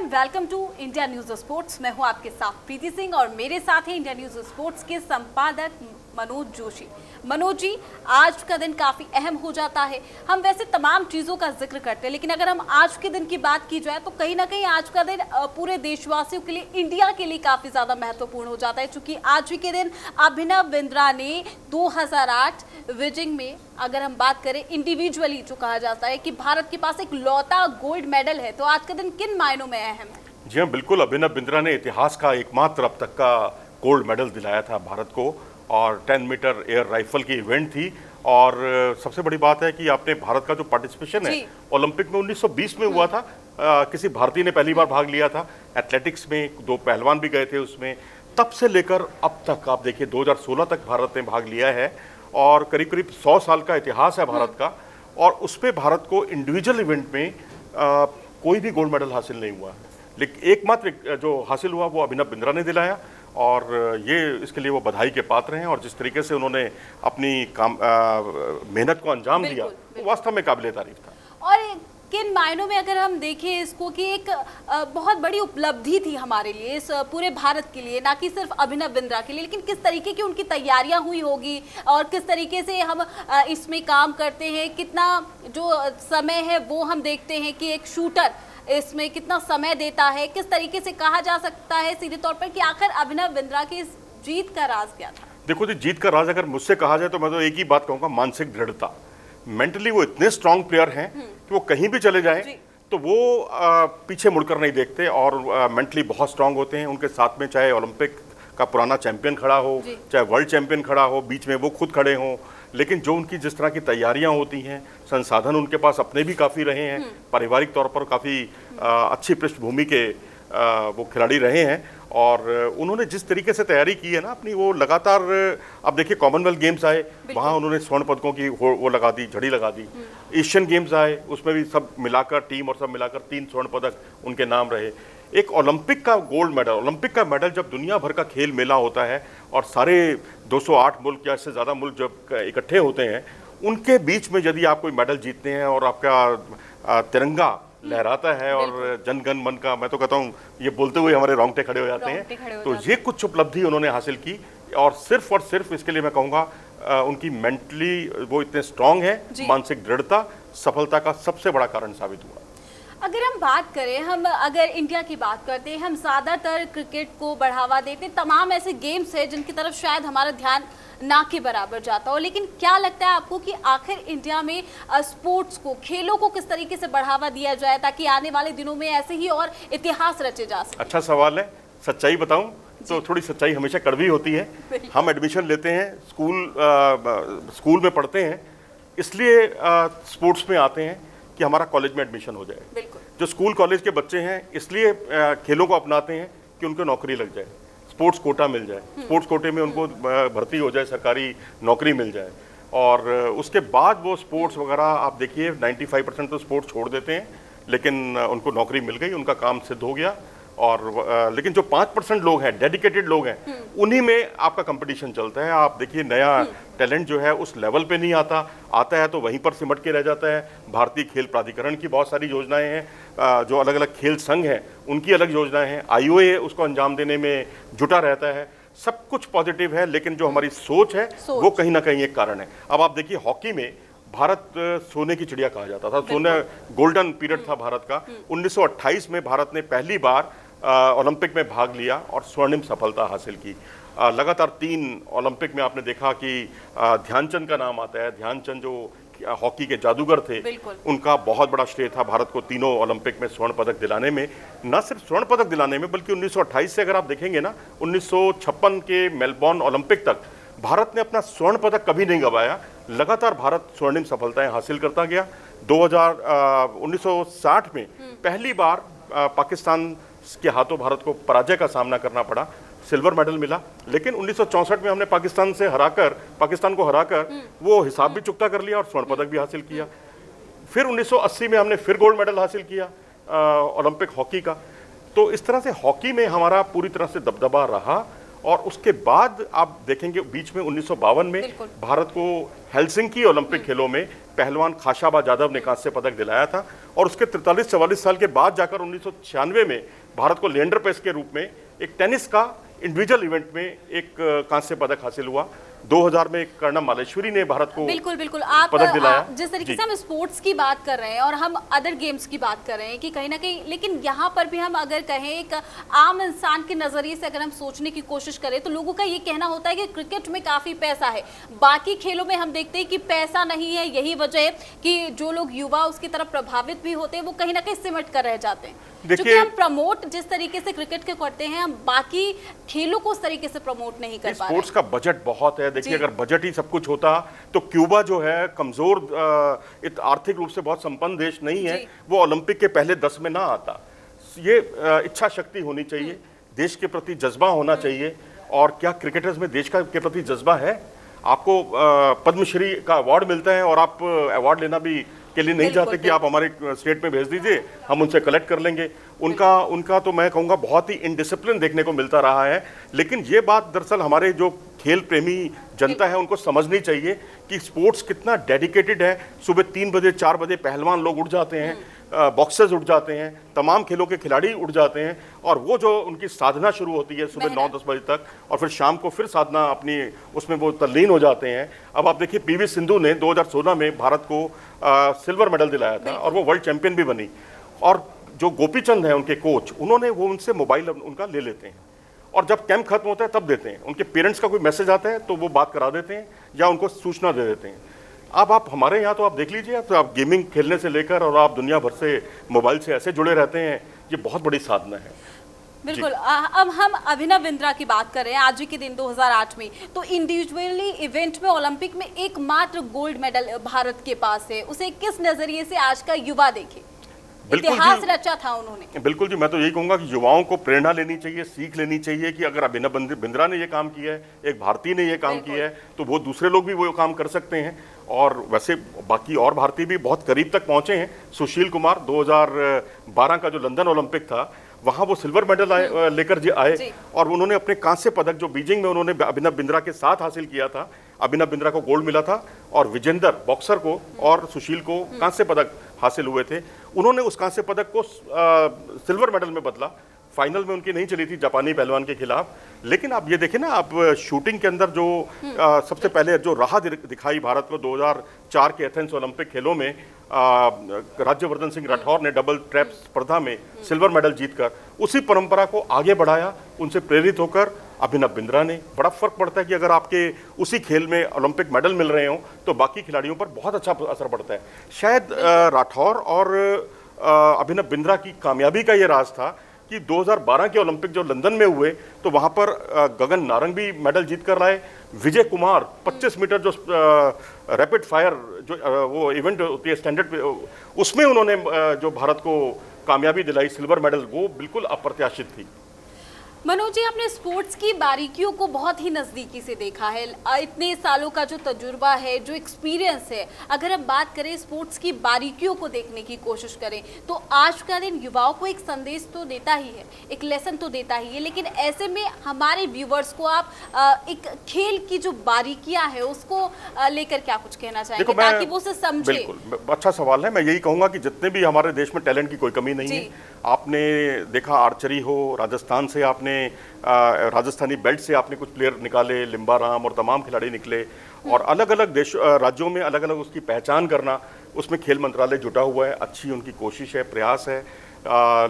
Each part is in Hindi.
Welcome to India News Sports. मैं हूं आपके साथ प्रीति सिंह और मेरे साथ हैं इंडिया न्यूज स्पोर्ट्स के संपादक मनोज जोशी। मनोज जी, आज का दिन काफी अहम हो जाता है। हम वैसे तमाम चीजों का जिक्र करते हैं, लेकिन अगर हम आज के दिन की बात की जाए तो कहीं ना कहीं आज का दिन पूरे देशवासियों के लिए, इंडिया के लिए काफी ज्यादा महत्वपूर्ण हो जाता है, क्योंकि आज के दिन अभिनव बिंद्रा ने 2008 बीजिंग में, अगर हम बात करें इंडिविजुअली, जो कहा जाता है कि भारत के पास एक लौता गोल्ड मेडल है, तो आज का दिन किन मायनों में अहम है? जी हाँ, बिल्कुल। अभिनव बिंद्रा ने इतिहास का एकमात्र अब तक का गोल्ड मेडल दिलाया था भारत को, और 10 मीटर एयर राइफल की इवेंट थी। और सबसे बड़ी बात है कि आपने भारत का जो पार्टिसिपेशन है ओलंपिक में 1920 में हुआ था। किसी भारतीय ने पहली बार भाग लिया था। एथलेटिक्स में 2 पहलवान भी गए थे उसमें। तब से लेकर अब तक आप देखिए 2016 तक भारत ने भाग लिया है, और करीब करीब 100 साल का इतिहास है भारत का। और उस पर भारत को इंडिविजुअल इवेंट में कोई भी गोल्ड मेडल हासिल नहीं हुआ, लेकिन एकमात्र जो हासिल हुआ वो अभिनव बिंद्रा ने दिलाया, और ये इसके लिए वो बधाई के पात्र हैं। और जिस तरीके से उन्होंने अपनी मेहनत को अंजाम दिया, वो वास्तव में काबिले तारीफ था। और किन मायनों में अगर हम देखें इसको कि एक बहुत बड़ी उपलब्धि थी हमारे लिए, इस पूरे भारत के लिए, ना कि सिर्फ अभिनव बिंद्रा के लिए, लेकिन किस तरीके की उनकी तैयारियां हुई होगी और किस तरीके से हम इसमें काम करते हैं, कितना जो समय है वो हम देखते हैं कि एक शूटर इसमें कितना समय देता है, किस तरीके से कहा जा सकता है सीधे तौर पर कि आखिर अभिनव बिंद्रा की इस जीत का राज क्या था? देखो जी, जीत का राज अगर मुझसे कहा जाए तो मैं तो एक ही बात कहूंगा, मानसिक दृढ़ता। मेंटली वो इतने स्ट्रांग प्लेयर हैं कि वो कहीं भी चले जाएं तो वो पीछे मुड़कर नहीं देखते, और मेंटली बहुत स्ट्रांग होते हैं। उनके साथ में चाहे ओलंपिक का पुराना चैंपियन खड़ा हो, चाहे वर्ल्ड चैंपियन खड़ा हो, बीच में वो खुद खड़े हों, लेकिन जो उनकी जिस तरह की तैयारियां होती हैं, संसाधन उनके पास अपने भी काफ़ी रहे हैं, पारिवारिक तौर पर काफ़ी अच्छी पृष्ठभूमि के वो खिलाड़ी रहे हैं। और उन्होंने जिस तरीके से तैयारी की है ना अपनी, वो लगातार, अब देखिए कॉमनवेल्थ गेम्स आए, वहाँ उन्होंने स्वर्ण पदकों की वो लगा दी, झड़ी लगा दी। एशियन गेम्स आए, उसमें भी सब मिलाकर, टीम और सब मिलाकर 3 स्वर्ण पदक उनके नाम रहे। एक ओलंपिक का गोल्ड मेडल, ओलंपिक का मेडल जब दुनिया भर का खेल मेला होता है और सारे 208 मुल्क या इससे ज़्यादा मुल्क जब इकट्ठे होते हैं, उनके बीच में यदि आप कोई मेडल जीतते हैं और आपका तिरंगा लहराता है और जन गण मन का, मैं तो कहता हूँ ये बोलते हुए हमारे रोंगटे खड़े हो जाते हैं। तो ये कुछ उपलब्धि उन्होंने हासिल की, और सिर्फ इसके लिए मैं कहूँगा उनकी मेंटली वो इतने स्ट्रांग है, मानसिक दृढ़ता सफलता का सबसे बड़ा कारण साबित हुआ। अगर हम बात करें, हम अगर इंडिया की बात करते हैं, हम ज़्यादातर क्रिकेट को बढ़ावा देते हैं, तमाम ऐसे गेम्स हैं जिनकी तरफ शायद हमारा ध्यान ना के बराबर जाता हो, लेकिन क्या लगता है आपको कि आखिर इंडिया में स्पोर्ट्स को, खेलों को किस तरीके से बढ़ावा दिया जाए ताकि आने वाले दिनों में ऐसे ही और इतिहास रचे जा सके? अच्छा सवाल है। सच्चाई बताऊं तो थोड़ी सच्चाई हमेशा कड़वी होती है। हम एडमिशन लेते हैं, स्कूल में पढ़ते हैं, इसलिए स्पोर्ट्स में आते हैं कि हमारा कॉलेज में एडमिशन हो जाए। जो स्कूल कॉलेज के बच्चे हैं इसलिए खेलों को अपनाते हैं कि उनको नौकरी लग जाए, स्पोर्ट्स कोटा मिल जाए, स्पोर्ट्स कोटे में उनको भर्ती हो जाए, सरकारी नौकरी मिल जाए। और उसके बाद वो स्पोर्ट्स वगैरह, आप देखिए 95% तो स्पोर्ट्स छोड़ देते हैं, लेकिन उनको नौकरी मिल गई, उनका काम सिद्ध हो गया। और लेकिन जो 5% लोग हैं, डेडिकेटेड लोग हैं, उन्हीं में आपका कंपटीशन चलता है। आप देखिए नया टैलेंट जो है उस लेवल पे नहीं आता है तो वहीं पर सिमट के रह जाता है। भारतीय खेल प्राधिकरण की बहुत सारी योजनाएं हैं, जो अलग अलग खेल संघ हैं उनकी अलग योजनाएं हैं, IOA उसको अंजाम देने में जुटा रहता है। सब कुछ पॉजिटिव है, लेकिन जो हमारी सोच है वो कहीं ना कहीं एक कारण है। अब आप देखिए हॉकी में भारत सोने की चिड़िया कहा जाता था, सोने गोल्डन पीरियड था भारत का। 1928 में भारत ने पहली बार ओलंपिक में भाग लिया और स्वर्णिम सफलता हासिल की। लगातार 3 ओलंपिक में आपने देखा कि ध्यानचंद का नाम आता है। ध्यानचंद जो हॉकी के जादूगर थे, उनका बहुत बड़ा श्रेय था भारत को तीनों ओलंपिक में स्वर्ण पदक दिलाने में। न सिर्फ स्वर्ण पदक दिलाने में, बल्कि 1928 से अगर आप देखेंगे ना, 1956 के मेलबॉर्न ओलंपिक तक भारत ने अपना स्वर्ण पदक कभी नहीं गंवाया। लगातार भारत स्वर्णिम सफलताएं हासिल करता गया। 1960 में पहली बार पाकिस्तान के हाथों भारत को पराजय का सामना करना पड़ा, सिल्वर मेडल मिला। लेकिन 1964 में हमने पाकिस्तान को हराकर वो हिसाब भी चुकता कर लिया और स्वर्ण पदक भी हासिल किया। फिर 1980 में हमने फिर गोल्ड मेडल हासिल किया ओलंपिक हॉकी का। तो इस तरह से हॉकी में हमारा पूरी तरह से दबदबा रहा, और उसके बाद आप देखेंगे बीच में 1952 में भारत को हेलसिंकी ओलंपिक खेलों में पहलवान खाशाबा जाधव ने कांस्य पदक दिलाया था, और उसके 43-44 साल के बाद जाकर 1996 में भारत को लिएंडर पेस के रूप में एक टेनिस का इंडिविजुअल इवेंट में एक कांस्य पदक हासिल हुआ। 2000 में कर्णम मालेश्वरी ने भारत को बिल्कुल आप पदक दिलाया। जिस तरीके से हम स्पोर्ट्स की बात कर रहे हैं और हम अदर गेम्स की बात कर रहे हैं कि कहीं ना कहीं, लेकिन यहाँ पर भी हम अगर कहें एक आम इंसान के नजरिए से अगर हम सोचने की कोशिश करें तो लोगों का ये कहना होता है कि क्रिकेट में काफी पैसा है, बाकी खेलों में हम देखते हैं कि पैसा नहीं है। यही वजह है कि जो लोग युवा उसकी तरफ प्रभावित भी होते हैं वो कहीं ना कहीं सिमट कर रह जाते हैं। क्योंकि हम प्रमोट जिस तरीके से क्रिकेट के करते हैं, हम बाकी खेलों को उस तरीके से प्रमोट नहीं कर पा रहे। स्पोर्ट्स का बजट बहुत है। देखिए, अगर बजट ही सब कुछ होता तो क्यूबा जो है कमजोर, आर्थिक रूप से बहुत संपन्न देश नहीं है, वो ओलंपिक के पहले 10 में ना आता। ये इच्छा शक्ति होनी चाहिए, देश के प्रति जज्बा होना चाहिए। और क्या क्रिकेटर्स में देश का के प्रति जज्बा है? आपको पद्मश्री का अवार्ड मिलता है और आप अवार्ड लेना भी के लिए नहीं चाहते कि आप हमारे स्टेट में भेज दीजिए, हम उनसे कलेक्ट कर लेंगे। उनका तो मैं कहूँगा बहुत ही इनडिसिप्लिन देखने को मिलता रहा है। लेकिन ये बात दरअसल हमारे जो खेल प्रेमी जनता है उनको समझनी चाहिए कि स्पोर्ट्स कितना डेडिकेटेड है। सुबह 3 बजे 4 बजे पहलवान लोग उठ जाते हैं, बॉक्सर्स उठ जाते हैं, तमाम खेलों के खिलाड़ी उठ जाते हैं, और वो जो उनकी साधना शुरू होती है सुबह 9-10 बजे तक, और फिर शाम को फिर साधना अपनी उसमें वो तल्लीन हो जाते हैं। अब आप देखिए, पीवी सिंधु ने 2016 में भारत को सिल्वर मेडल दिलाया था और वो वर्ल्ड चैंपियन भी बनी। और जो गोपीचंद हैं उनके कोच, उन्होंने वो उनसे मोबाइल उनका ले लेते हैं और जब कैंप खत्म होता है तब देते हैं। उनके पेरेंट्स का कोई मैसेज आता है तो वो बात करा देते हैं या उनको सूचना दे देते हैं। अब आप हमारे यहाँ तो आप देख लीजिए, तो आप गेमिंग खेलने से लेकर और आप दुनिया भर से मोबाइल से ऐसे जुड़े रहते हैं, ये बहुत बड़ी साधना है। बिल्कुल। अब हम अभिनव बिंद्रा की बात कर रहे हैं। आज ही के दिन 2008 में तो इंडिविजुअली इवेंट में ओलंपिक में एकमात्र गोल्ड मेडल भारत के पास है। उसे किस नजरिए से आज का युवा देखे? इतिहास रचा था उन्होंने। बिल्कुल जी, मैं तो यही कहूंगा कि युवाओं को प्रेरणा लेनी चाहिए, सीख लेनी चाहिए कि अगर अभिनव बिंद्रा ने ये काम किया है, एक भारतीय ने ये काम किया है, तो वो दूसरे लोग भी वो काम कर सकते हैं। और वैसे बाकी और भारतीय भी बहुत करीब तक पहुंचे हैं। सुशील कुमार 2012 का जो लंदन ओलंपिक था, वहां वो सिल्वर मेडल लेकर आए और उन्होंने अपने कांस्य पदक जो बीजिंग में उन्होंने अभिनव बिंद्रा के साथ हासिल किया था, अभिनव बिंद्रा को गोल्ड मिला था और विजेंदर बॉक्सर को और सुशील को कांस्य पदक हासिल हुए थे। उन्होंने उस कांस्य पदक को सिल्वर मेडल में बदला। फाइनल में उनकी नहीं चली थी जापानी पहलवान के खिलाफ। लेकिन आप ये देखें ना, आप शूटिंग के अंदर जो सबसे पहले जो राह दिखाई भारत को 2004 के एथेंस ओलंपिक खेलों में, राज्यवर्धन सिंह राठौर ने डबल ट्रैप स्पर्धा में सिल्वर मेडल जीतकर उसी परंपरा को आगे बढ़ाया। उनसे प्रेरित होकर अभिनव बिंद्रा ने, बड़ा फर्क पड़ता है कि अगर आपके उसी खेल में ओलंपिक मेडल मिल रहे हो तो बाकी खिलाड़ियों पर बहुत अच्छा असर पड़ता है। शायद राठौर और अभिनव बिंद्रा की कामयाबी का ये राज था कि 2012 के ओलंपिक जो लंदन में हुए तो वहां पर गगन नारंग भी मेडल जीत कर लाए। विजय कुमार 25 मीटर जो रैपिड फायर जो वो इवेंट होती है स्टैंडर्ड, उसमें उन्होंने जो भारत को कामयाबी दिलाई, सिल्वर मेडल, वो बिल्कुल अप्रत्याशित थी। मनोज जी, आपने स्पोर्ट्स की बारीकियों को बहुत ही नज़दीकी से देखा है। इतने सालों का जो तजुर्बा है, जो एक्सपीरियंस है, अगर हम बात करें स्पोर्ट्स की बारीकियों को देखने की कोशिश करें तो आज का दिन युवाओं को एक संदेश तो देता ही है, एक लेसन तो देता ही है। लेकिन ऐसे में हमारे व्यूवर्स को आप एक खेल की जो बारीकियां है उसको लेकर क्या कुछ कहना चाहेंगे ताकि वो उसे समझे? बिल्कुल अच्छा सवाल है। मैं यही कहूँगा कि जितने भी हमारे देश में टैलेंट की कोई कमी नहीं है। आपने देखा आर्चरी हो, राजस्थान से आपने राजस्थानी बेल्ट से आपने कुछ प्लेयर निकाले, लिम्बाराम और तमाम खिलाड़ी निकले, और अलग अलग राज्यों में अलग अलग उसकी पहचान करना, उसमें खेल मंत्रालय जुटा हुआ है। अच्छी उनकी कोशिश है, प्रयास है।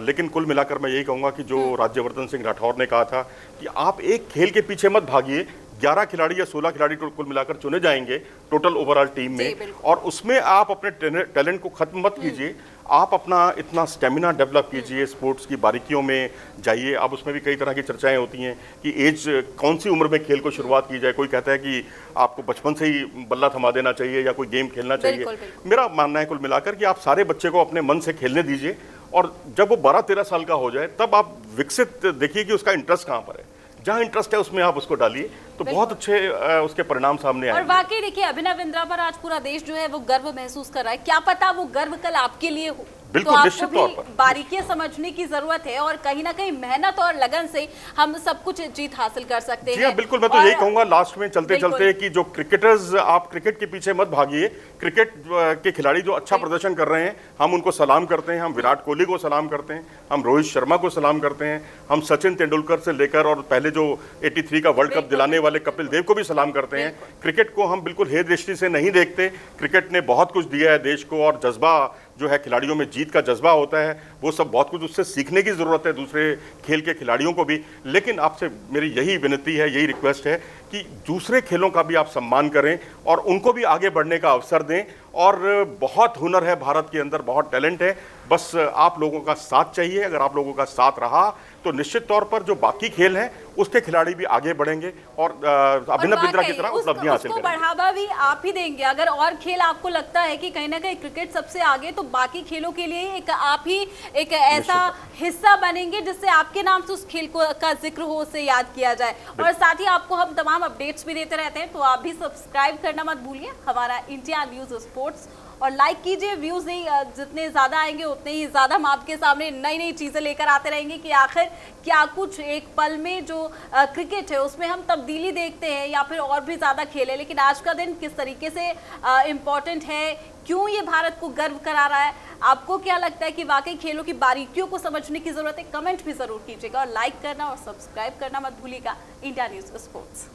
लेकिन कुल मिलाकर मैं यही कहूँगा कि जो राज्यवर्धन सिंह राठौर ने कहा था कि आप एक खेल के पीछे मत भागिए, 11 खिलाड़ी या 16 खिलाड़ी कुल मिलाकर चुने जाएंगे टोटल ओवरऑल टीम में, और उसमें आप अपने टैलेंट को खत्म मत कीजिए। आप अपना इतना स्टेमिना डेवलप कीजिए, स्पोर्ट्स की बारीकियों में जाइए। अब उसमें भी कई तरह की चर्चाएं होती हैं कि एज कौन सी उम्र में खेल को शुरुआत की जाए। कोई कहता है कि आपको बचपन से ही बल्ला थमा देना चाहिए या कोई गेम खेलना चाहिए। मेरा मानना है कुल मिलाकर कि आप सारे बच्चे को अपने मन से खेलने दीजिए, और जब वो 12-13 साल का हो जाए तब आप विकसित देखिए कि उसका इंटरेस्ट कहाँ पर है। जहाँ इंटरेस्ट है उसमें आप उसको डालिए तो बहुत अच्छे उसके परिणाम सामने आएंगे। और वाकई देखिए, अभिनव बिंद्रा पर आज पूरा देश जो है वो गर्व महसूस कर रहा है। क्या पता वो गर्व कल आपके लिए हो। बिल्कुल, तो निश्चित आपको तौर भी पर। बारीकियां समझने की जरूरत है और कहीं ना कहीं मेहनत और लगन से हम सब कुछ जीत हासिल कर सकते जी हैं। हाँ, बिल्कुल। मैं तो और यही कहूंगा लास्ट में चलते बिल्कुल। चलते कि जो क्रिकेटर्स, आप क्रिकेट के पीछे मत भागिए। क्रिकेट के खिलाड़ी जो अच्छा प्रदर्शन कर रहे हैं, हम उनको सलाम करते हैं। हम विराट कोहली को सलाम करते हैं, हम रोहित शर्मा को सलाम करते हैं, हम सचिन तेंदुलकर से लेकर और पहले जो 83 का वर्ल्ड कप बिल्कुल, दिलाने वाले बिल्कुल, कपिल देव को भी सलाम करते हैं। बिल्कुल। क्रिकेट को हम बिल्कुल हे दृष्टि से नहीं देखते। क्रिकेट ने बहुत कुछ दिया है देश को, और जज्बा जो है खिलाड़ियों में, जीत का जज्बा होता है, वो सब बहुत कुछ उससे सीखने की ज़रूरत है, दूसरे खेल के खिलाड़ियों को भी। लेकिन आपसे मेरी यही विनती है, यही रिक्वेस्ट है कि दूसरे खेलों का भी आप सम्मान करें और उनको भी आगे बढ़ने का अवसर दें। और बहुत हुनर है भारत के अंदर, बहुत टैलेंट है, बस आप लोगों का साथ चाहिए। अगर आप लोगों का साथ रहा तो निश्चित तौर पर जो बाकी खेल हैं उसके खिलाड़ी भी आगे बढ़ेंगे और अभिनव बिंद्रा की तरह उपलब्धियां हासिल उसको करेंगे। बढ़ावा भी आप ही देंगे। अगर और खेल आपको लगता है कि कहीं ना कहीं क्रिकेट सबसे आगे, तो बाकी खेलों के लिए एक आप ही एक ऐसा हिस्सा बनेंगे जिससे आपके नाम से उस खेल को का जिक्र हो, उसे याद किया जाए। और साथ ही आपको हम तमाम अपडेट्स भी देते रहते हैं, तो आप भी सब्सक्राइब करना मत भूलिए हमारा इंडिया न्यूज स्पोर्ट्स, और लाइक कीजिए। व्यूज नहीं जितने ज्यादा आएंगे उतने ही ज्यादा हम आपके सामने नई नई चीजें लेकर आते रहेंगे कि आखिर क्या कुछ एक पल में जो क्रिकेट है उसमें हम तब्दीली देखते हैं या फिर और भी ज्यादा खेल है, लेकिन आज का दिन किस तरीके से इम्पोर्टेंट है, क्यों ये भारत को गर्व करा रहा है। आपको क्या लगता है कि वाकई खेलों की बारीकियों को समझने की जरूरत है? कमेंट भी जरूर कीजिएगा और लाइक करना और सब्सक्राइब करना मत भूलिएगा इंडिया न्यूज स्पोर्ट्स।